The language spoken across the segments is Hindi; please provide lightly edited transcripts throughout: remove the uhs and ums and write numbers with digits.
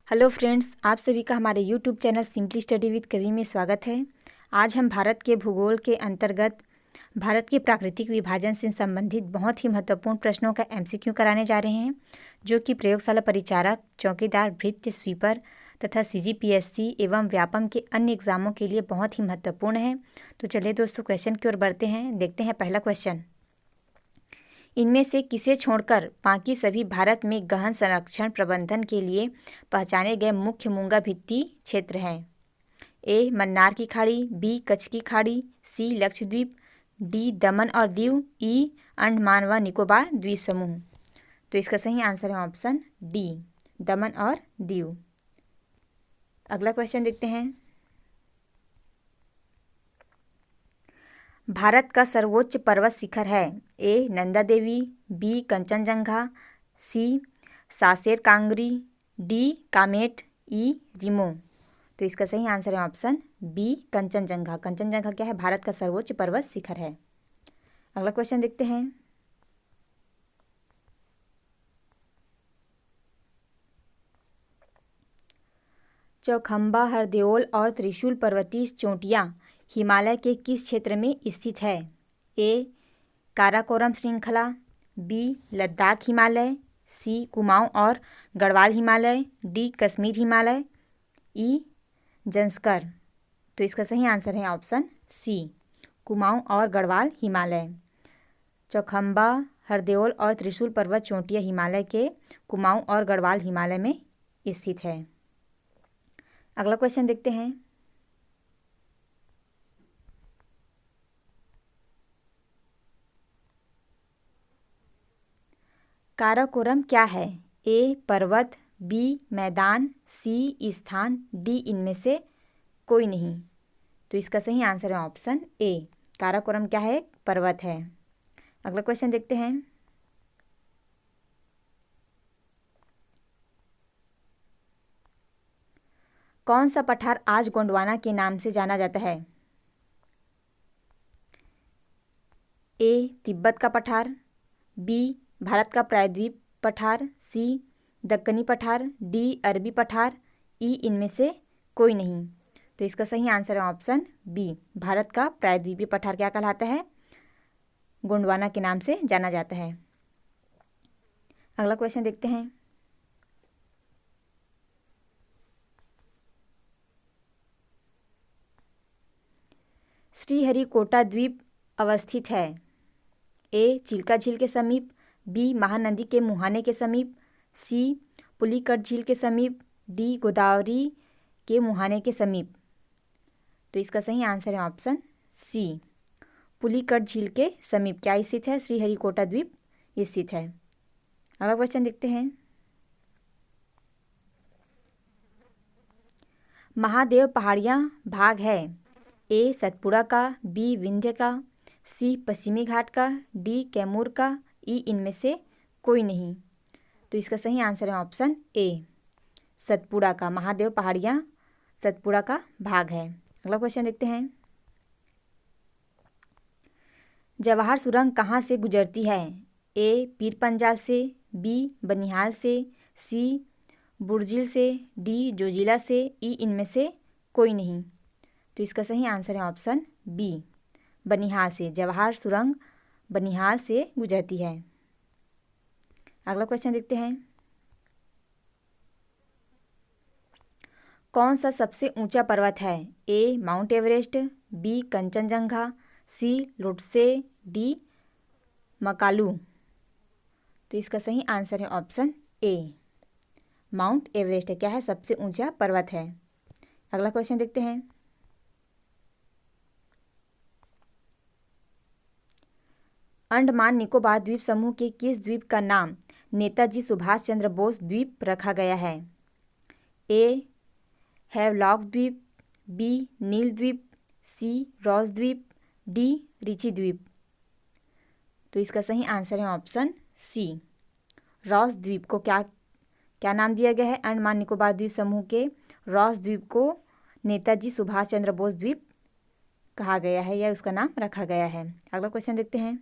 हेलो फ्रेंड्स, आप सभी का हमारे YouTube channel simply study with कवि में स्वागत है। आज हम भारत के भूगोल के अंतर्गत भारत के प्राकृतिक विभाजन से संबंधित बहुत ही महत्वपूर्ण प्रश्नों का एमसीक्यू कराने जा रहे हैं, जो कि प्रयोगशाला परिचारक, चौकीदार, भृत्य, स्वीपर तथा सीजीपीएससी एवं व्यापम के अन्य एग्जामों के लिए बहुत ही महत्वपूर्ण है। तो चलिए दोस्तों, क्वेश्चन की ओर बढ़ते हैं। देखते हैं पहला क्वेश्चन। इनमें से किसे छोड़कर बाकी सभी भारत में गहन संरक्षण प्रबंधन के लिए पहचाने गए मुख्य मूंगा भित्ति क्षेत्र हैं? ए मन्नार की खाड़ी, बी कच्छ की खाड़ी, सी लक्षद्वीप, डी दमन और दीव, ई अंडमान व निकोबार द्वीप समूह। तो इसका सही आंसर है ऑप्शन डी, दमन और दीव। अगला क्वेश्चन देखते हैं। भारत का सर्वोच्च पर्वत शिखर है? ए नंदा देवी, बी कंचनजंगा, सी सासेर कांगरी, डी कामेट, ई रिमो। तो इसका सही आंसर है ऑप्शन बी कंचनजंगा। कंचनजंगा क्या है? भारत का सर्वोच्च पर्वत शिखर है। अगला क्वेश्चन देखते हैं। चौखंबा, हरदेओल और त्रिशूल पर्वतीय चोटियाँ हिमालय के किस क्षेत्र में स्थित है? ए काराकोरम श्रृंखला, बी लद्दाख हिमालय, सी कुमाऊं और गढ़वाल हिमालय, डी कश्मीर हिमालय, ई जंस्कर। तो इसका सही आंसर है ऑप्शन सी, कुमाऊं और गढ़वाल हिमालय। चौखंबा, हरदेओल और त्रिशूल पर्वत चोटियाँ हिमालय के कुमाऊं और गढ़वाल हिमालय में स्थित है। अगला क्वेश्चन देखते हैं। काराकोरम क्या है? ए पर्वत, बी मैदान, सी स्थान, डी इनमें से कोई नहीं। तो इसका सही आंसर है ऑप्शन ए, काराकोरम क्या है? पर्वत है। अगला क्वेश्चन देखते हैं। कौन सा पठार आज गोंडवाना के नाम से जाना जाता है? ए तिब्बत का पठार, बी भारत का प्रायद्वीप पठार, सी दक्कनी पठार, डी अरबी पठार, ई इनमें से कोई नहीं। तो इसका सही आंसर है ऑप्शन बी, भारत का प्रायद्वीपीय पठार क्या कहलाता है? गोंडवाना के नाम से जाना जाता है। अगला क्वेश्चन देखते हैं। श्रीहरिकोटा द्वीप अवस्थित है? ए चिल्का झील के समीप, बी महानदी के मुहाने के समीप, सी पुलिकट झील के समीप, डी गोदावरी के मुहाने के समीप। तो इसका सही आंसर है ऑप्शन सी, पुलिकट झील के समीप क्या स्थित है? श्रीहरिकोटा द्वीप स्थित है। अगला क्वेश्चन देखते हैं। महादेव पहाड़ियाँ भाग है? ए सतपुड़ा का, बी विंध्य का, सी पश्चिमी घाट का, डी कैमूर का, ई इनमें से कोई नहीं। तो इसका सही आंसर है ऑप्शन ए, सतपुड़ा का। महादेव पहाड़ियाँ सतपुड़ा का भाग है। अगला क्वेश्चन देखते हैं। जवाहर सुरंग कहाँ से गुजरती है? ए पीरपंजा से, बी बनिहाल से, सी बुर्जिल से, डी जोजिला से, ई इनमें से कोई नहीं। तो इसका सही आंसर है ऑप्शन बी, बनिहाल से। जवाहर सुरंग बनिहाल से गुजरती है। अगला क्वेश्चन देखते हैं। कौन सा सबसे ऊंचा पर्वत है? ए माउंट एवरेस्ट, बी कंचनजंगा, सी लोटसे, डी मकालू। तो इसका सही आंसर है ऑप्शन ए, माउंट एवरेस्ट क्या है? सबसे ऊंचा पर्वत है। अगला क्वेश्चन देखते हैं। अंडमान निकोबार द्वीप समूह के किस द्वीप का नाम नेताजी सुभाष चंद्र बोस द्वीप रखा गया है? ए हैवलॉक द्वीप, बी नील द्वीप, सी रॉस द्वीप, डी रिची द्वीप। तो इसका सही आंसर है ऑप्शन सी, रॉस द्वीप को क्या नाम दिया गया है? अंडमान निकोबार द्वीप समूह के रॉस द्वीप को नेताजी सुभाष चंद्र बोस द्वीप कहा गया है या उसका नाम रखा गया है। अगला क्वेश्चन देखते हैं।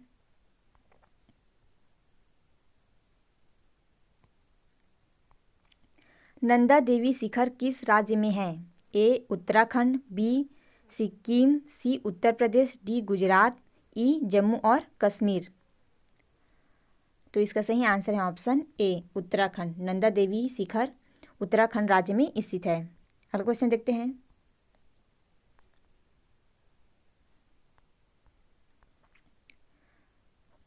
नंदा देवी शिखर किस राज्य में है? ए उत्तराखंड, बी सिक्किम, सी उत्तर प्रदेश, डी गुजरात, ई जम्मू और कश्मीर। तो इसका सही आंसर है ऑप्शन ए उत्तराखंड। नंदा देवी शिखर उत्तराखंड राज्य में स्थित है। अगला क्वेश्चन देखते हैं।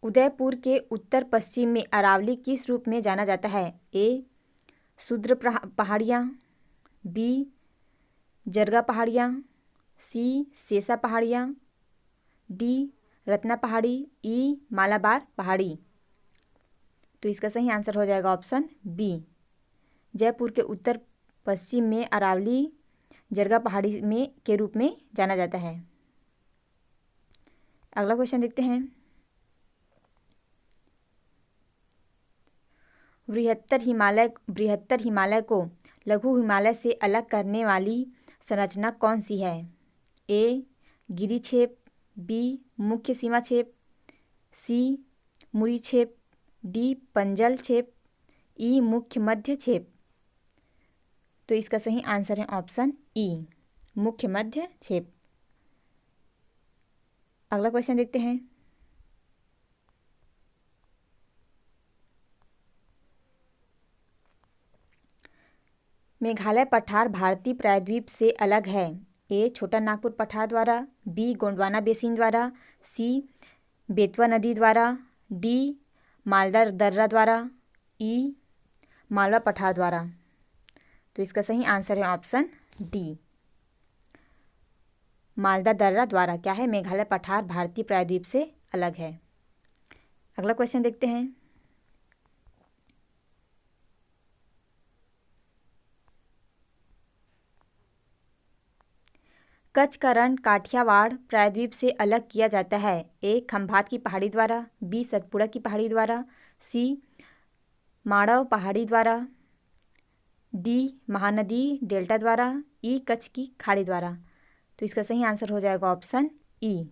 उदयपुर के उत्तर पश्चिम में अरावली किस रूप में जाना जाता है? ए शूद्र पहाड़ियाँ, बी जरगा पहाड़ियाँ, सी सेसा पहाड़ियाँ, डी रत्ना पहाड़ी, ई मालाबार पहाड़ी। तो इसका सही आंसर हो जाएगा ऑप्शन बी। जयपुर के उत्तर पश्चिम में अरावली जरगा पहाड़ी में के रूप में जाना जाता है। अगला क्वेश्चन देखते हैं। बृहत्तर हिमालय को लघु हिमालय से अलग करने वाली संरचना कौन सी है? ए गिरिछेप, बी मुख्य सीमा छेप, सी मुरी छेप, डी पंजल छेप, ई मुख्य मध्य छेप। तो इसका सही आंसर है ऑप्शन ई मुख्य मध्य छेप। अगला क्वेश्चन देखते हैं। मेघालय पठार भारतीय प्रायद्वीप से अलग है। ए छोटा नागपुर पठार द्वारा, बी गोंडवाना बेसिन द्वारा, सी बेतवा नदी द्वारा, डी मालदा दर्रा द्वारा, ई मालवा पठार द्वारा। तो इसका सही आंसर है ऑप्शन डी मालदा दर्रा द्वारा। क्या है? मेघालय पठार भारतीय प्रायद्वीप से अलग है। अगला क्वेश्चन देखते हैं। कच्छ का रण काठियावाड़ प्रायद्वीप से अलग किया जाता है। ए खंभात की पहाड़ी द्वारा, बी सतपुड़ा की पहाड़ी द्वारा, सी माड़व पहाड़ी द्वारा, डी महानदी डेल्टा द्वारा, ई कच्छ की खाड़ी द्वारा। तो इसका सही आंसर हो जाएगा ऑप्शन ई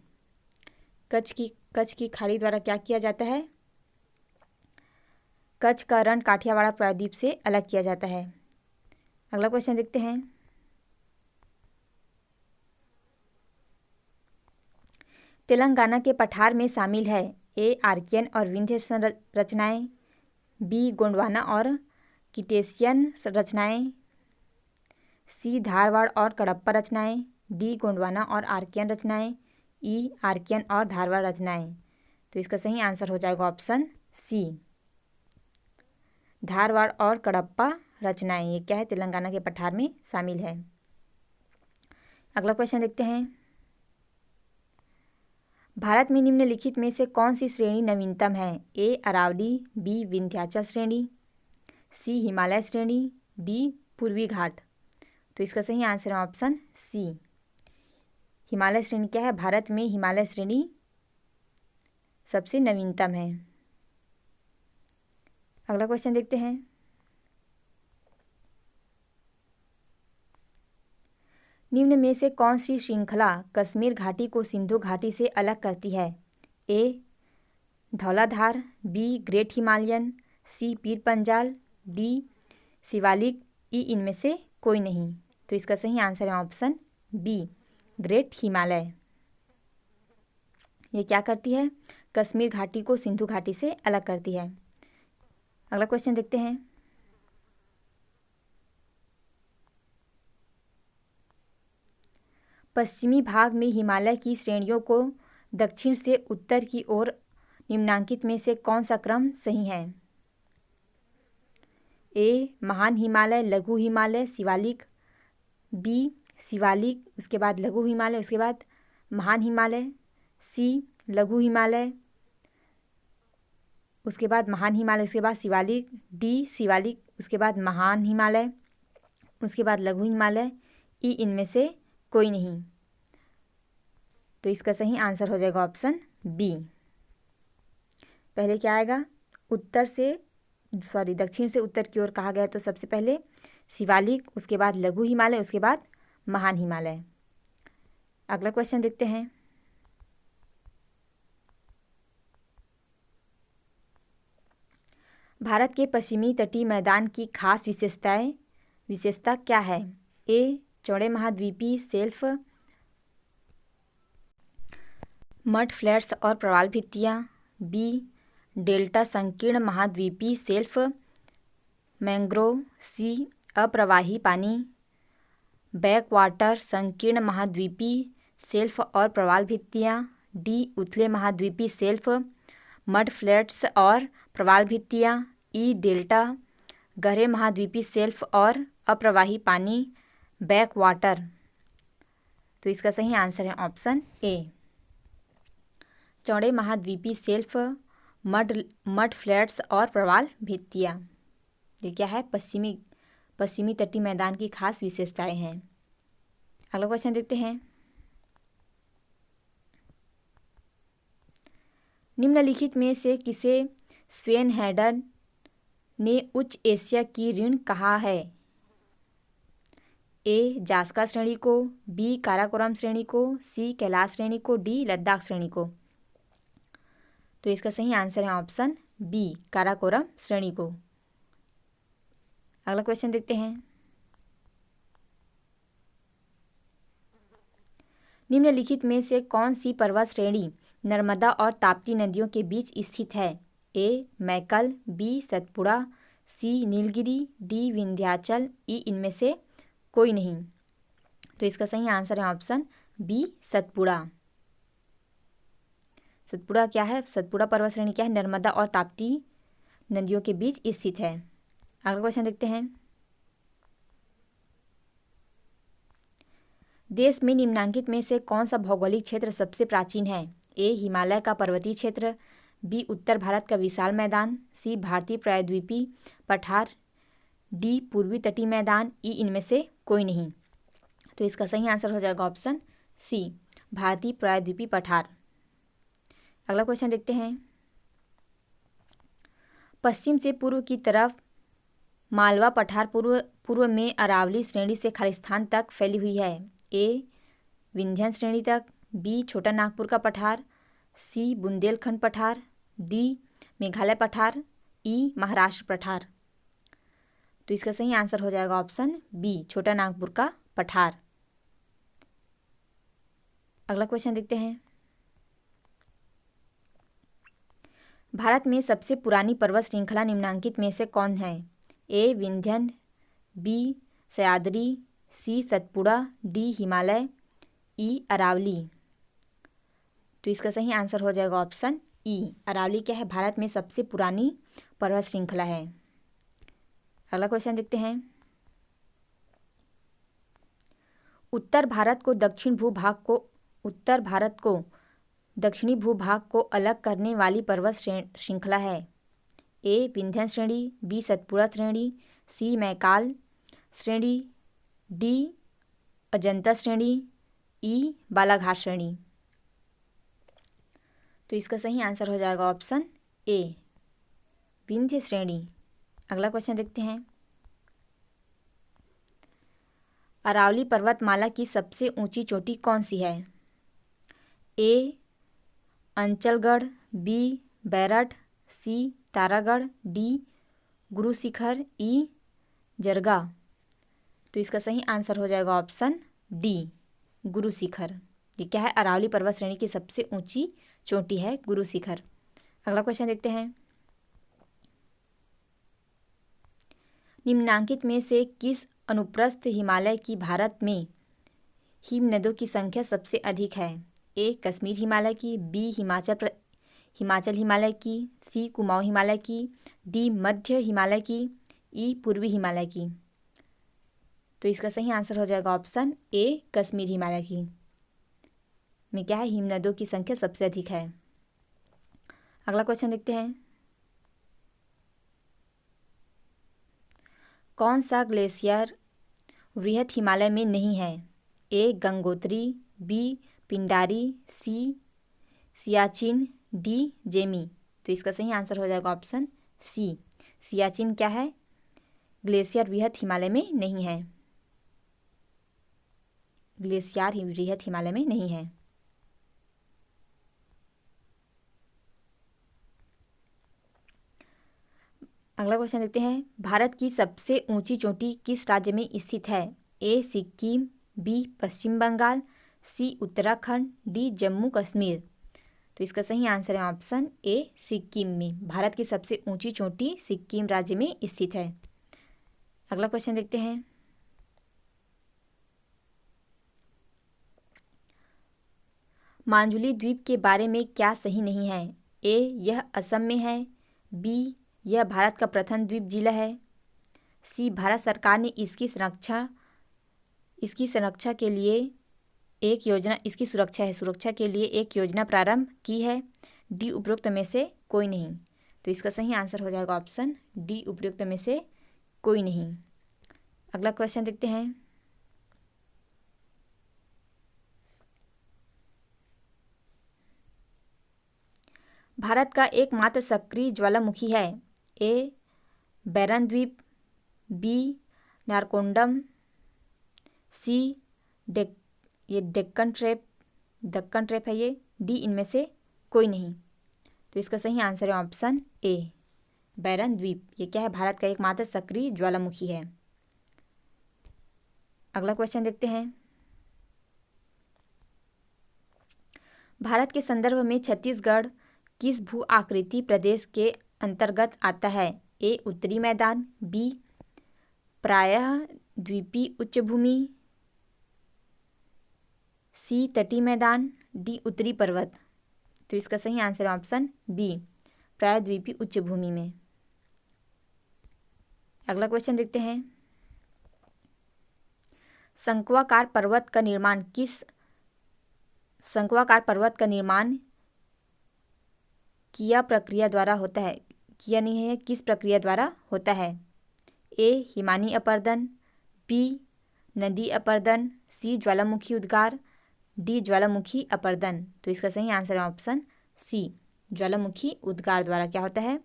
कच्छ की खाड़ी द्वारा क्या किया जाता है? कच्छ का रण काठियावाड़ प्रायद्वीप से अलग किया जाता है। अगला क्वेश्चन देखते हैं। तेलंगाना के पठार में शामिल है। ए आर्कियन और विंध्य रचनाएं, बी गोंडवाना और किटेशियन रचनाएं, सी धारवाड़ और कडप्पा रचनाएं, डी गोंडवाना और आर्कियन रचनाएं, ई आर्कियन और धारवाड़ रचनाएं। तो इसका सही आंसर हो जाएगा ऑप्शन सी धारवाड़ और कडप्पा रचनाएं। ये क्या है? तेलंगाना के पठार में शामिल है। अगला क्वेश्चन देखते हैं। भारत में निम्नलिखित में से कौन सी श्रेणी नवीनतम है? ए अरावली, बी विंध्याचल श्रेणी, सी हिमालय श्रेणी, डी पूर्वी घाट। तो इसका सही आंसर है ऑप्शन सी हिमालय श्रेणी। क्या है? भारत में हिमालय श्रेणी सबसे नवीनतम है। अगला क्वेश्चन देखते हैं। निम्न में से कौन सी श्रृंखला कश्मीर घाटी को सिंधु घाटी से अलग करती है? ए Dhauladhar, be great Himalayan, C Pir Panjal, D Shivalik, ई इनमें से कोई नहीं। तो इसका सही आंसर है ऑप्शन बी ग्रेट हिमालय। ये क्या करती है? कश्मीर घाटी को सिंधु घाटी से अलग करती है। अगला क्वेश्चन देखते हैं। पश्चिमी भाग में हिमालय की श्रेणियों को दक्षिण से उत्तर की ओर निम्नांकित में से कौन सा क्रम सही है? ए महान हिमालय, लघु हिमालय, शिवालिक, बी शिवालिक उसके बाद लघु हिमालय उसके बाद महान हिमालय, सी लघु हिमालय उसके बाद महान हिमालय उसके बाद शिवालिक, डी शिवालिक उसके बाद महान हिमालय उसके बाद लघु हिमालय, ई इनमें से कोई नहीं। तो इसका सही आंसर हो जाएगा ऑप्शन बी। पहले क्या आएगा? दक्षिण से उत्तर की ओर कहा गया तो सबसे पहले शिवालिक, उसके बाद लघु हिमालय, उसके बाद महान हिमालय। अगला क्वेश्चन देखते हैं। भारत के पश्चिमी तटीय मैदान की खास विशेषताएं विशेषता क्या है? ए चौड़े महाद्वीपीय शेल्फ, मड फ्लैट्स और प्रवाल भित्तियाँ। बी डेल्टा संकीर्ण महाद्वीपीय शेल्फ, मैंग्रोव। सी अप्रवाही पानी, बैक वाटर संकीर्ण महाद्वीपीय शेल्फ और प्रवाल भित्तियाँ। डी उथले महाद्वीपीय शेल्फ, मड फ्लैट्स और प्रवाल भित्तियाँ। ई डेल्टा गहरे महाद्वीपीय शेल्फ और अप्रवाही पानी, बैक वाटर। तो इसका सही आंसर है ऑप्शन ए, चौड़े महाद्वीपीय शेल्फ, मड फ्लैट्स और प्रवाल भित्तियाँ। ये क्या है? पश्चिमी तटीय मैदान की खास विशेषताएं हैं। अगला क्वेश्चन देखते हैं। निम्नलिखित में से किसे स्वेन हेडन ने उच्च एशिया की ऋण कहा है? ए जास्का श्रेणी को, बी काराकोरम श्रेणी को, सी कैलाश श्रेणी को, डी लद्दाख श्रेणी को। तो इसका सही आंसर है ऑप्शन बी, काराकोरम श्रेणी को। अगला क्वेश्चन देखते हैं। निम्नलिखित में से कौन सी पर्वत श्रेणी नर्मदा और ताप्ती नदियों के बीच स्थित है? ए मैकल, बी सतपुड़ा, सी नीलगिरी, डी विंध्याचल, ई इनमें से कोई नहीं। तो इसका सही आंसर है ऑप्शन बी, सतपुड़ा। सतपुड़ा क्या है? सतपुड़ा पर्वत श्रेणी क्या है? नर्मदा और ताप्ती नदियों के बीच स्थित है। अगला क्वेश्चन देखते हैं। देश में निम्नांकित में से कौन सा भौगोलिक क्षेत्र सबसे प्राचीन है? ए हिमालय का पर्वतीय क्षेत्र, बी उत्तर भारत का विशाल मैदान, सी भारतीय प्रायद्वीपीय पठार, डी पूर्वी तटीय मैदान, ई इनमें से कोई नहीं। तो इसका सही आंसर हो जाएगा ऑप्शन सी, भारतीय प्रायद्वीपीय पठार। अगला क्वेश्चन देखते हैं। पश्चिम से पूर्व की तरफ मालवा पठार पूर्व में अरावली श्रेणी से खालिस्तान तक फैली हुई है। ए विंध्य श्रेणी तक, बी छोटा नागपुर का पठार, सी बुंदेलखंड पठार, डी मेघालय पठार, ई महाराष्ट्र पठार। तो इसका सही आंसर हो जाएगा ऑप्शन बी, छोटा नागपुर का पठार। अगला क्वेश्चन देखते हैं। भारत में सबसे पुरानी पर्वत श्रृंखला निम्नांकित में से कौन है? ए विंध्यन, बी सह्याद्री, सी सतपुड़ा, डी हिमालय, ई अरावली। तो इसका सही आंसर हो जाएगा ऑप्शन ई, अरावली क्या है? भारत में सबसे पुरानी पर्वत श्रृंखला है। अगला क्वेश्चन देखते हैं। उत्तर भारत को दक्षिणी भूभाग को अलग करने वाली पर्वत श्रृंखला है। ए विंध्य श्रेणी, बी सतपुड़ा श्रेणी, सी मैकाल श्रेणी, डी अजंता श्रेणी, ई बालाघाट श्रेणी। तो इसका सही आंसर हो जाएगा ऑप्शन ए, विंध्य श्रेणी। अगला क्वेश्चन देखते हैं। अरावली पर्वतमाला की सबसे ऊंची चोटी कौन सी है? ए अंचलगढ़, बी बैरठ, सी तारागढ़, डी गुरु शिखर, ई जरगा। तो इसका सही आंसर हो जाएगा ऑप्शन डी, गुरु शिखर। ये क्या है? अरावली पर्वत श्रेणी की सबसे ऊंची चोटी है गुरु शिखर। अगला क्वेश्चन देखते हैं। निम्नांकित में से किस अनुप्रस्थ हिमालय की भारत में हिमनदों की संख्या सबसे अधिक है? ए कश्मीर हिमालय की, बी हिमाचल हिमालय की, सी कुमाऊं हिमालय की, डी मध्य हिमालय की, ई पूर्वी हिमालय की। तो इसका सही आंसर हो जाएगा ऑप्शन ए, कश्मीर हिमालय की में क्या है? हिमनदों की संख्या सबसे अधिक है। अगला क्वेश्चन देखते हैं। कौन सा ग्लेशियर वृहत हिमालय में नहीं है? ए गंगोत्री, बी पिंडारी, सी सियाचिन, डी जेमी। तो इसका सही आंसर हो जाएगा ऑप्शन सी, सियाचिन क्या है? ग्लेशियर वृहत हिमालय में नहीं है। ग्लेशियर वृहत हिमालय में नहीं है। अगला क्वेश्चन देखते हैं, भारत की सबसे ऊंची चोटी किस राज्य में स्थित है? ए सिक्किम, बी पश्चिम बंगाल, सी उत्तराखंड, डी जम्मू कश्मीर। तो इसका सही आंसर है ऑप्शन ए सिक्किम में। भारत की सबसे ऊंची चोटी सिक्किम राज्य में स्थित है। अगला क्वेश्चन देखते हैं, माजुली द्वीप के बारे में क्या सही नहीं है? ए यह असम में है, बी यह भारत का प्रथम द्वीप जिला है, सी भारत सरकार ने इसकी सुरक्षा के लिए एक योजना प्रारंभ की है, डी उपरोक्त में से कोई नहीं। तो इसका सही आंसर हो जाएगा ऑप्शन डी उपरोक्त में से कोई नहीं। अगला क्वेश्चन देखते हैं, भारत का एकमात्र सक्रिय ज्वालामुखी है? ए बैरन द्वीप, बी नारकोंडम, सी दक्कन ट्रैप है ये, डी इनमें से कोई नहीं। तो इसका सही आंसर है ऑप्शन ए बैरन द्वीप। ये क्या है? भारत का एकमात्र सक्रिय ज्वालामुखी है। अगला क्वेश्चन देखते हैं, भारत के संदर्भ में छत्तीसगढ़ किस भू आकृति प्रदेश के अंतर्गत आता है? ए उत्तरी मैदान, बी प्रायः द्वीपीय उच्चभूमि, सी तटीय मैदान, डी उत्तरी पर्वत। तो इसका सही आंसर है ऑप्शन बी प्रायः द्वीपीय उच्चभूमि में। अगला क्वेश्चन देखते हैं, शंक्वाकार पर्वत का निर्माण किस प्रक्रिया द्वारा होता है? ए हिमानी अपरदन, बी नदी अपरदन, सी ज्वालामुखी उद्गार, डी ज्वालामुखी अपरदन। तो इसका सही आंसर है ऑप्शन सी ज्वालामुखी उद्गार द्वारा क्या होता है?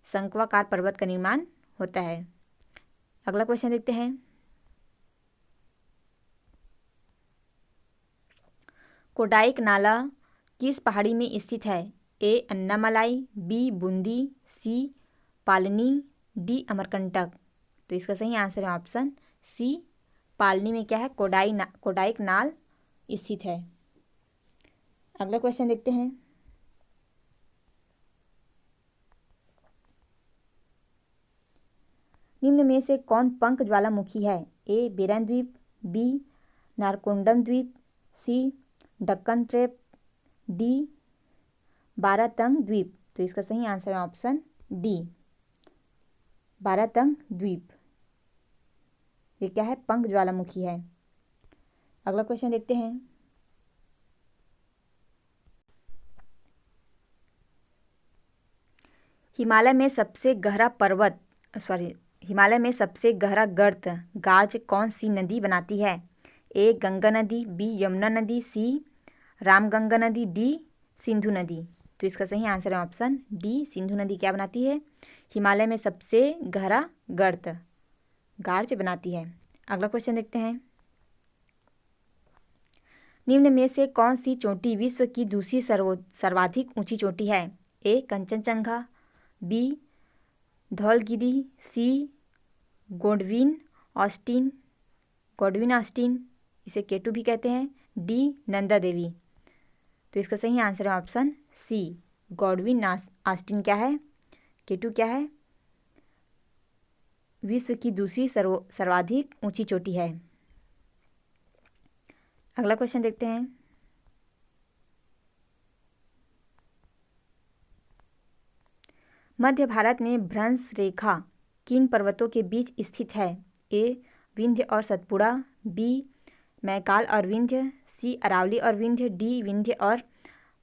शंक्वाकार पर्वत का निर्माण होता है। अगला क्वेश्चन देखते हैं, कोडाइक नाला किस पहाड़ी में स्थित है? ए अन्नामलाई, बी बूंदी, सी पालनी, डी अमरकंटक। तो इसका सही आंसर है ऑप्शन सी पालनी में क्या है? कोडाइक नाल स्थित है। अगला क्वेश्चन देखते हैं, निम्न में से कौन पंख ज्वालामुखी है? ए बेरन द्वीप, बी नारकोंडम द्वीप, सी दक्कन ट्रैप, डी बारातंग द्वीप। तो इसका सही आंसर है ऑप्शन डी बारातंग द्वीप। ये क्या है? पंख ज्वालामुखी है। अगला क्वेश्चन देखते हैं, हिमालय में सबसे गहरा गर्त गाज कौन सी नदी बनाती है? ए गंगा नदी, बी यमुना नदी, सी रामगंगा नदी, डी सिंधु नदी। तो इसका सही आंसर है ऑप्शन डी सिंधु नदी क्या बनाती है? हिमालय में सबसे गहरा गर्त गाज बनाती है। अगला क्वेश्चन देखते हैं, निम्न में से कौन सी चोटी विश्व की दूसरी सर्वाधिक ऊंची चोटी है? ए कंचनजंगा, बी धौलगिरी, सी गोडविन ऑस्टिन, इसे केटू भी कहते हैं, डी नंदा देवी। तो इसका सही आंसर है ऑप्शन सी गॉडविन ऑस्टिन क्या है? केटू क्या है? विश्व की दूसरी सर्वाधिक ऊंची चोटी है। अगला क्वेश्चन देखते हैं, मध्य भारत में भ्रंश रेखा किन पर्वतों के बीच स्थित है? ए विंध्य और सतपुड़ा, बी मैकाल और विंध्य, सी अरावली और विंध्य, डी विंध्य और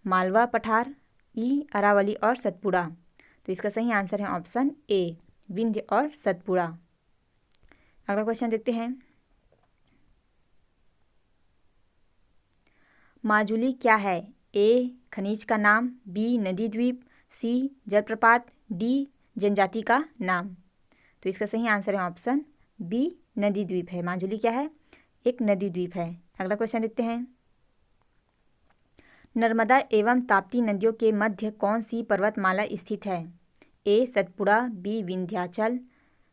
मालवा पठार, ई अरावली और सतपुड़ा। तो इसका सही आंसर है ऑप्शन ए विंध्य और सतपुड़ा। अगला क्वेश्चन देखते हैं, माजुली क्या है? ए खनिज का नाम, बी नदी द्वीप, सी जलप्रपात, डी जनजाति का नाम। तो इसका सही आंसर है ऑप्शन बी नदी द्वीप है। माजुली क्या है? एक नदी द्वीप है। अगला क्वेश्चन देखते हैं, नर्मदा एवं ताप्ती नदियों के मध्य कौन सी पर्वतमाला स्थित है? ए सतपुड़ा, बी विंध्याचल,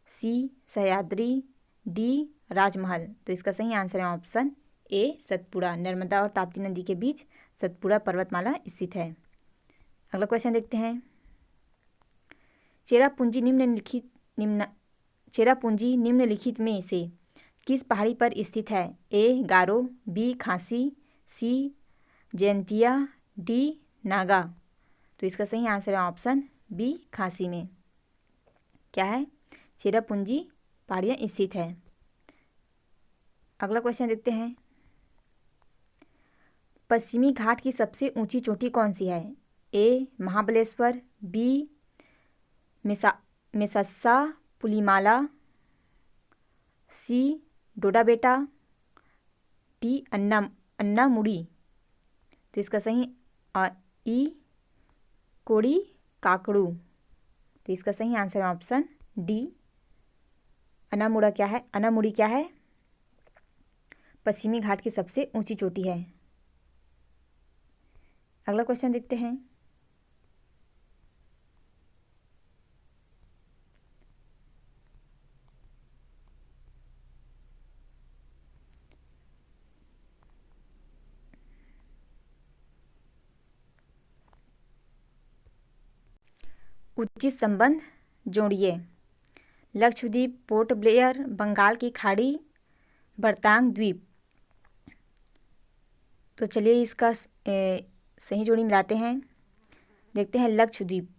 सी सह्याद्री, डी राजमहल। तो इसका सही आंसर है ऑप्शन ए सतपुड़ा। नर्मदा और ताप्ती नदी के बीच सतपुड़ा पर्वतमाला स्थित है। अगला क्वेश्चन देखते हैं। चेरापूंजी निम्नलिखित में से किस पहाड़ी पर स्थित है? ए गारो, बी खासी, सी जयंतिया, डी नागा। तो इसका सही आंसर है ऑप्शन बी खासी में। क्या है? चेरापूंजी पहाड़ियाँ स्थित है। अगला क्वेश्चन देखते हैं। पश्चिमी घाट की सबसे ऊंची चोटी कौन सी है? ए महाबलेश्वर, बी मेसस्सा पुलिमाला, सी डोडाबेटा, डी अन्नामुड़ी। तो इसका सही ई कोड़ी काकड़ू। तो इसका सही आंसर है ऑप्शन डी अन्नामुड़ा। क्या है? अन्नामुड़ी क्या है? पश्चिमी घाट की सबसे ऊंची चोटी है। अगला क्वेश्चन देखते हैं। उचित संबंध जोड़िए। लक्षद्वीप, पोर्ट ब्लेयर, बंगाल की खाड़ी, बर्तांग द्वीप। तो चलिए इसका सही जोड़ी मिलाते हैं। देखते हैं लक्षद्वीप।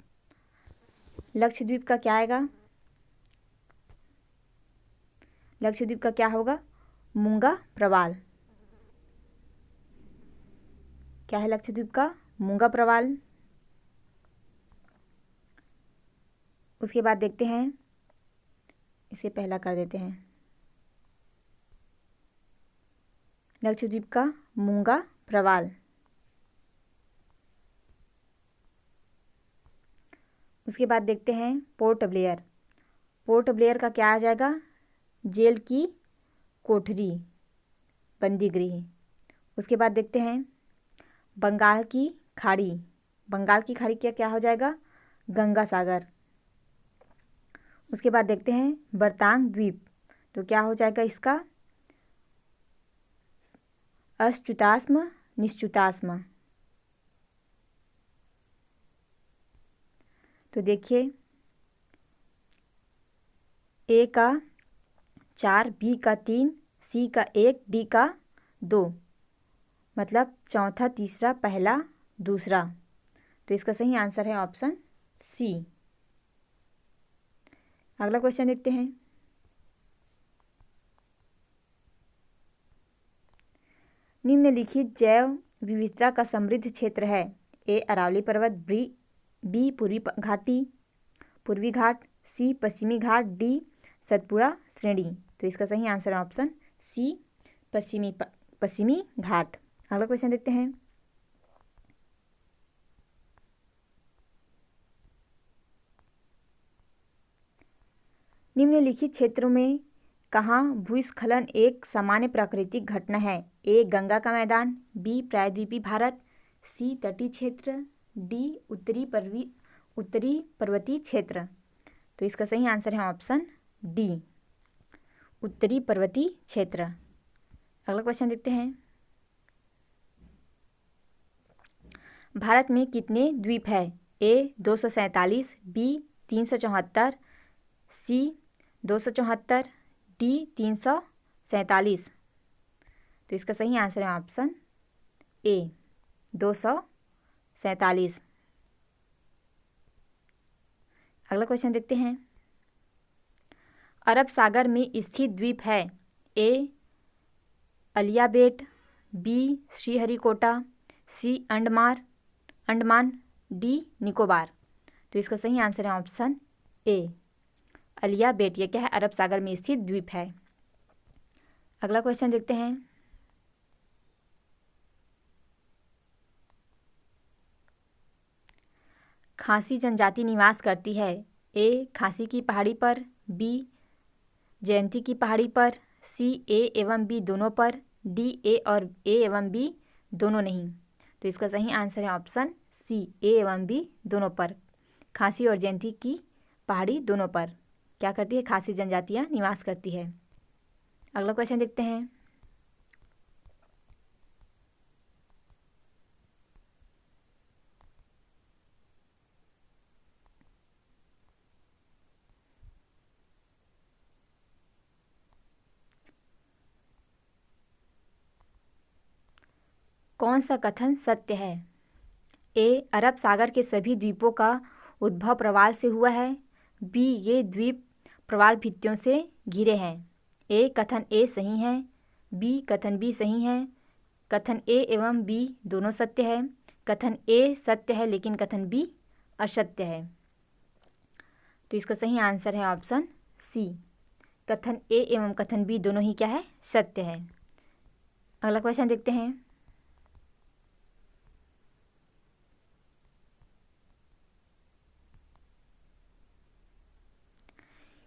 लक्षद्वीप का क्या आएगा? लक्षद्वीप का क्या होगा? मूंगा प्रवाल। क्या है लक्षद्वीप का? मूंगा प्रवाल। उसके बाद देखते हैं, इसे पहला कर देते हैं। लक्षद्वीप का मूंगा प्रवाल। उसके बाद देखते हैं पोर्ट ब्लेयर। पोर्ट ब्लेयर का क्या आ जाएगा? जेल की कोठरी, बंदी गृह। उसके बाद देखते हैं बंगाल की खाड़ी। बंगाल की खाड़ी क्या हो जाएगा? गंगा सागर। उसके बाद देखते हैं बर्तांग द्वीप। तो क्या हो जाएगा इसका? अच्युताश्म निश्चुताश्म। तो देखिए ए का 4, बी का 3, सी का 1, डी का 2, मतलब चौथा, तीसरा, पहला, दूसरा। तो इसका सही आंसर है ऑप्शन सी। अगला क्वेश्चन देखते हैं। निम्नलिखित जैव विविधता का समृद्ध क्षेत्र है? ए अरावली पर्वत, बी पूर्वी घाट, सी पश्चिमी घाट, डी सतपुड़ा श्रेणी। तो इसका सही आंसर है ऑप्शन सी पश्चिमी घाट। अगला क्वेश्चन देखते हैं। निम्नलिखित क्षेत्रों में कहाँ भूस्खलन एक सामान्य प्राकृतिक घटना है? ए गंगा का मैदान, बी प्रायद्वीपीय भारत, सी तटीय क्षेत्र, डी उत्तरी पर्वतीय क्षेत्र। तो इसका सही आंसर है ऑप्शन डी उत्तरी पर्वतीय क्षेत्र। अगला क्वेश्चन देखते हैं। भारत में कितने द्वीप है? ए 247, बी 374, सी 274, डी 347। तो इसका सही आंसर है ऑप्शन ए 247। अगला क्वेश्चन देखते हैं। अरब सागर में स्थित द्वीप है? ए अलियाबेट, बी श्रीहरिकोटा, सी अंडमान, डी निकोबार। तो इसका सही आंसर है ऑप्शन ए अलियाबेट। यह क्या है? अरब सागर में स्थित द्वीप है। अगला क्वेश्चन देखते हैं। खासी जनजाति निवास करती है? ए खासी की पहाड़ी पर, बी जयंती की पहाड़ी पर, सी ए एवं बी दोनों पर, डी ए एवं बी दोनों नहीं। तो इसका सही आंसर है ऑप्शन सी ए एवं बी दोनों पर। खासी और जयंती की पहाड़ी दोनों पर क्या करती है? खासी जनजातियाँ निवास करती है। अगला क्वेश्चन देखते हैं। कौन सा कथन सत्य है? ए, अरब सागर के सभी द्वीपों का उद्भव प्रवाल से हुआ है। बी, ये द्वीप प्रवाल भित्तियों से घिरे हैं। ए, कथन ए सही है। बी, कथन बी सही है। कथन ए एवं बी दोनों सत्य है। कथन ए सत्य है लेकिन कथन बी असत्य है। तो इसका सही आंसर है ऑप्शन सी। कथन ए एवं कथन बी दोनों ही क्या है? सत्य है। अगला क्वेश्चन देखते हैं।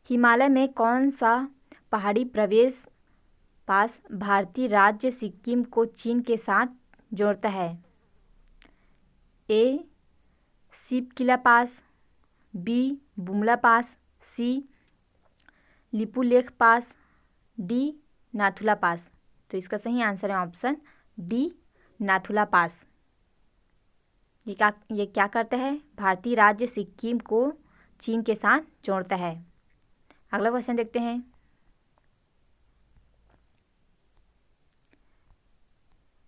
हिमालय में कौन सा पहाड़ी प्रवेश पास भारतीय राज्य सिक्किम को चीन के साथ जोड़ता है? ए, शिवकिला पास। बी, बुमला पास। सी, लिपुलेख पास। डी, नाथुला पास। तो इसका सही आंसर है ऑप्शन डी, नाथुला पास। ये क्या करता है? भारतीय राज्य सिक्किम को चीन के साथ जोड़ता है। अगला क्वेश्चन देखते हैं।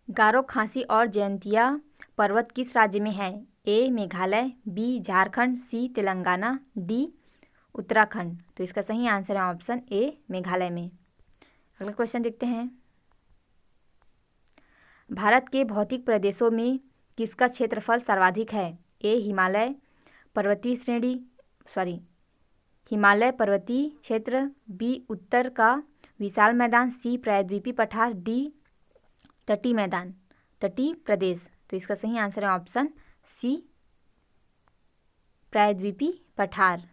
गारो, खासी और जयंतिया पर्वत किस राज्य में है? ए, मेघालय। बी, झारखंड। सी, तेलंगाना। डी, उत्तराखंड। तो इसका सही आंसर है ऑप्शन ए, मेघालय में। अगला क्वेश्चन देखते हैं। भारत के भौतिक प्रदेशों में किसका क्षेत्रफल सर्वाधिक है? ए, हिमालय पर्वतीय क्षेत्र। बी, उत्तर का विशाल मैदान। सी, प्रायद्वीपीय पठार। डी, तटीय प्रदेश। तो इसका सही आंसर है ऑप्शन सी, प्रायद्वीपीय पठार।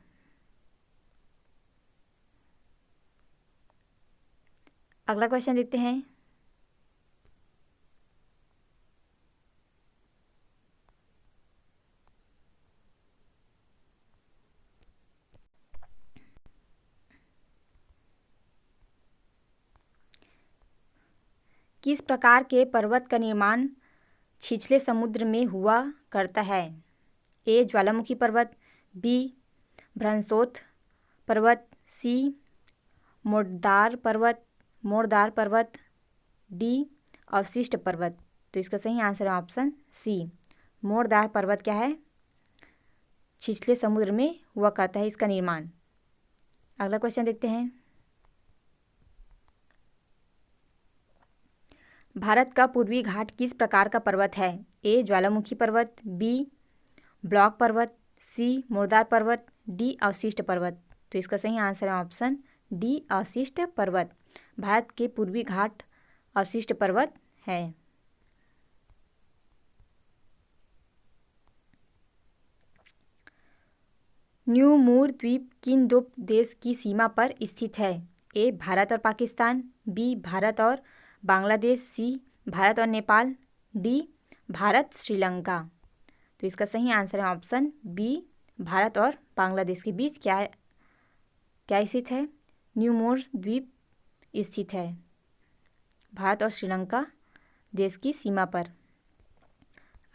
अगला क्वेश्चन देखते हैं। किस प्रकार के पर्वत का निर्माण छिछले समुद्र में हुआ करता है? ए, ज्वालामुखी पर्वत। बी, भ्रंशोत्थ पर्वत। सी, मोड़दार पर्वत। डी, अवशिष्ट पर्वत। तो इसका सही आंसर है ऑप्शन सी, मोड़दार पर्वत क्या है? छिछले समुद्र में हुआ करता है इसका निर्माण। अगला क्वेश्चन देखते हैं। भारत का पूर्वी घाट किस प्रकार का पर्वत है? ए, ज्वालामुखी पर्वत। बी, ब्लॉक पर्वत। सी, मुर्दार पर्वत। डी, अवशिष्ट पर्वत। तो इसका सही आंसर है ऑप्शन डी, अवशिष्ट पर्वत। भारत के पूर्वी घाट अवशिष्ट पर्वत है। न्यू मूर द्वीप किन दो देश की सीमा पर स्थित है? ए, भारत और पाकिस्तान। बी, भारत और बांग्लादेश। सी, भारत और नेपाल। डी, भारत श्रीलंका। तो इसका सही आंसर है ऑप्शन बी, भारत और बांग्लादेश के बीच क्या स्थित है? न्यू मूर द्वीप स्थित है भारत और श्रीलंका देश की सीमा पर।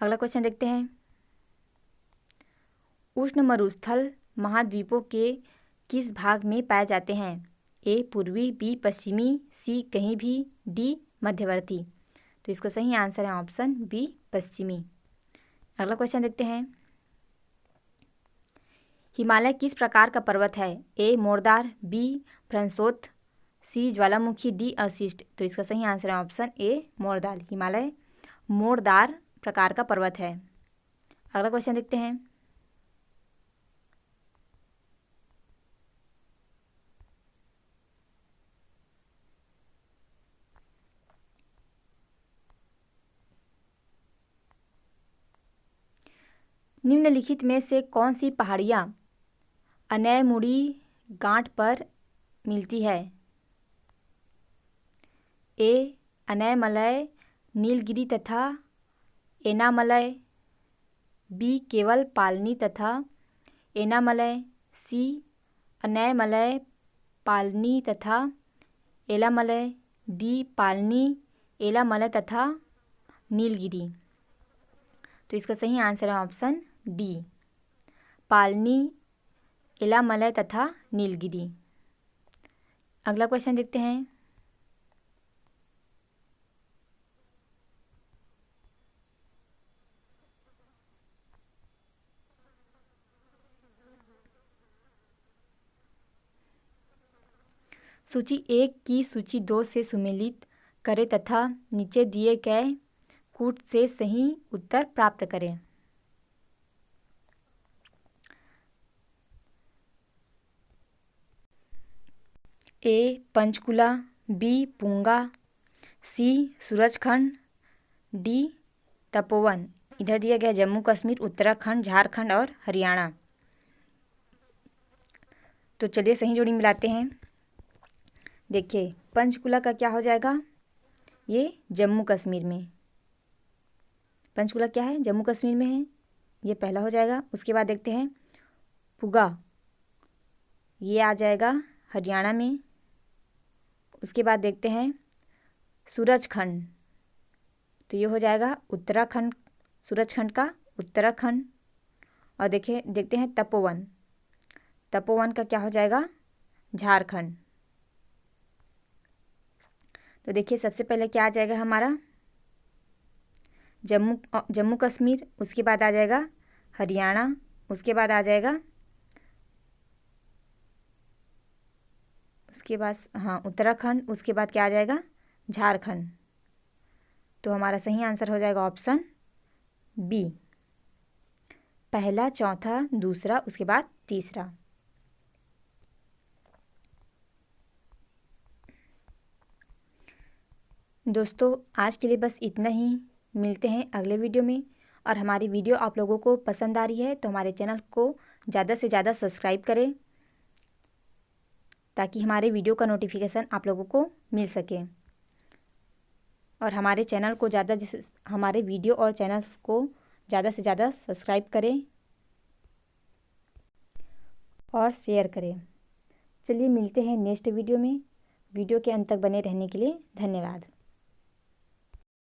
अगला क्वेश्चन देखते हैं। उष्ण मरुस्थल महाद्वीपों के किस भाग में पाए जाते हैं? ए, पूर्वी। बी, पश्चिमी। सी, कहीं भी। डी, मध्यवर्ती। तो इसका सही आंसर है ऑप्शन बी, पश्चिमी। अगला क्वेश्चन देखते हैं। हिमालय किस प्रकार का पर्वत है? ए, मोड़दार। बी, भ्रंशोत्थ। सी, ज्वालामुखी। डी, अवशिष्ट। तो इसका सही आंसर है ऑप्शन ए, मोड़दार। हिमालय मोड़दार प्रकार का पर्वत है। अगला क्वेश्चन देखते हैं। निम्नलिखित में से कौन सी पहाड़ियाँ अनैमुड़ी गांठ पर मिलती है? ए, अनैमलय, नीलगिरी तथा एनामलय। बी, केवल पालनी तथा एनामलय, सी अनैमलय पालनी तथा एलामलय, डी पालनी एलामलय तथा नीलगिरी। तो इसका सही आंसर है ऑप्शन डी, पालनी एलामलय तथा नीलगिरी। अगला क्वेश्चन देखते हैं। सूची 1 की सूची 2 से सुमेलित करें तथा नीचे दिए गए कूट से सही उत्तर प्राप्त करें। ए पंचकुला, बी पुंगा, सी सूरजखंड, डी तपोवन। इधर दिया गया जम्मू कश्मीर, उत्तराखंड, झारखंड और हरियाणा। तो चलिए सही जोड़ी मिलाते हैं। देखिए पंचकुला का क्या हो जाएगा, ये जम्मू कश्मीर में, पंचकुला क्या है, जम्मू कश्मीर में है, ये पहला हो जाएगा। उसके बाद देखते हैं पुगा, ये आ जाएगा हरियाणा में। उसके बाद देखते हैं सूरजखंड, तो ये हो जाएगा उत्तराखंड, सूरजखंड का उत्तराखंड। और देखते हैं तपोवन, तपोवन का क्या हो जाएगा, झारखंड। तो देखिए सबसे पहले क्या आ जाएगा हमारा, जम्मू कश्मीर, उसके बाद आ जाएगा हरियाणा, उसके बाद आ जाएगा, उसके बाद हाँ उत्तराखंड, उसके बाद क्या आ जाएगा, झारखंड। तो हमारा सही आंसर हो जाएगा ऑप्शन बी, पहला, चौथा, दूसरा, उसके बाद तीसरा। दोस्तों आज के लिए बस इतना ही, मिलते हैं अगले वीडियो में। और हमारी वीडियो आप लोगों को पसंद आ रही है तो हमारे चैनल को ज़्यादा से ज़्यादा सब्सक्राइब करें, ताकि हमारे वीडियो का नोटिफिकेशन आप लोगों को मिल सके। और हमारे चैनल को हमारे वीडियो और चैनल्स को ज़्यादा से ज़्यादा सब्सक्राइब करें और शेयर करें। चलिए मिलते हैं नेक्स्ट वीडियो में। वीडियो के अंत तक बने रहने के लिए धन्यवाद।